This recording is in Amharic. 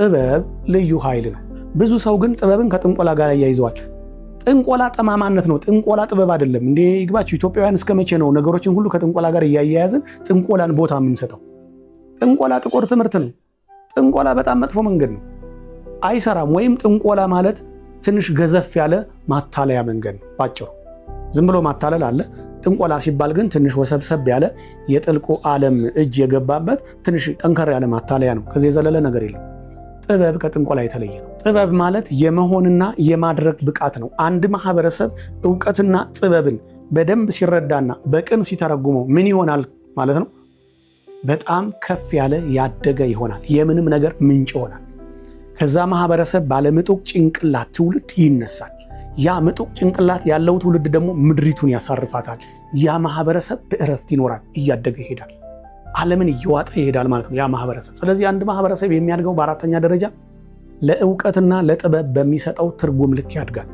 ጥበብ ልዩ ኃይል ነው። ብዙ ሰው ግን ጥበብን ከጥንቆላ ጋር ያያይዘዋል። ጥንቆላ ጠማማነት ነው። ጥንቆላ ጥበብ አይደለም። እንዴ ይግባችሁ። ኢትዮጵያውያን እስከ መቼ ነው ነገሮችን ሁሉ ከጥንቆላ ጋር እያያያዝን ጥንቆላን ቦታ የምንሰጠው? ጥንቆላ ጥቁር ትምህርት ነው። ጥንቆላ በጣም መጥፎ መንገድ ነው፣ አይሰራም። ወይም ጥንቆላ ማለት ትንሽ ገዘፍ ያለ ማታለያ መንገድ ነው ባጭሩ። ዝም ብሎ ማታለል አለ። ጥንቆላ ሲባል ግን ትንሽ ወሰብሰብ ያለ የጥልቁ ዓለም እጅ የገባበት ትንሽ ጠንከር ያለ ማታለያ ነው። ከዚህ የዘለለ ነገር የለም። ጥበብ ከጥንቆላ የተለየ ነው። ጥበብ ማለት የመሆንና የማድረግ ብቃት ነው። አንድ ማህበረሰብ ዕውቀትና ጥበብን በደንብ ሲረዳና በቅን ሲተረጉመው ምን ይሆናል ማለት ነው? በጣም ከፍ ያለ ያደገ ይሆናል። የምንም ነገር ምንጭ ይሆናል። ከዛ ማህበረሰብ ባለምጡቅ ጭንቅላት ትውልድ ይነሳል። ያ ምጡቅ ጭንቅላት ያለው ትውልድ ደግሞ ምድሪቱን ያሳርፋታል። ያ ማህበረሰብ በእረፍት ይኖራል፣ እያደገ ይሄዳል፣ ዓለምን እየዋጠ ይሄዳል ማለት ነው ያ ማህበረሰብ። ስለዚህ አንድ ማህበረሰብ የሚያድገው በአራተኛ ደረጃ ለዕውቀትና ለጥበብ በሚሰጠው ትርጉም ልክ ያድጋል።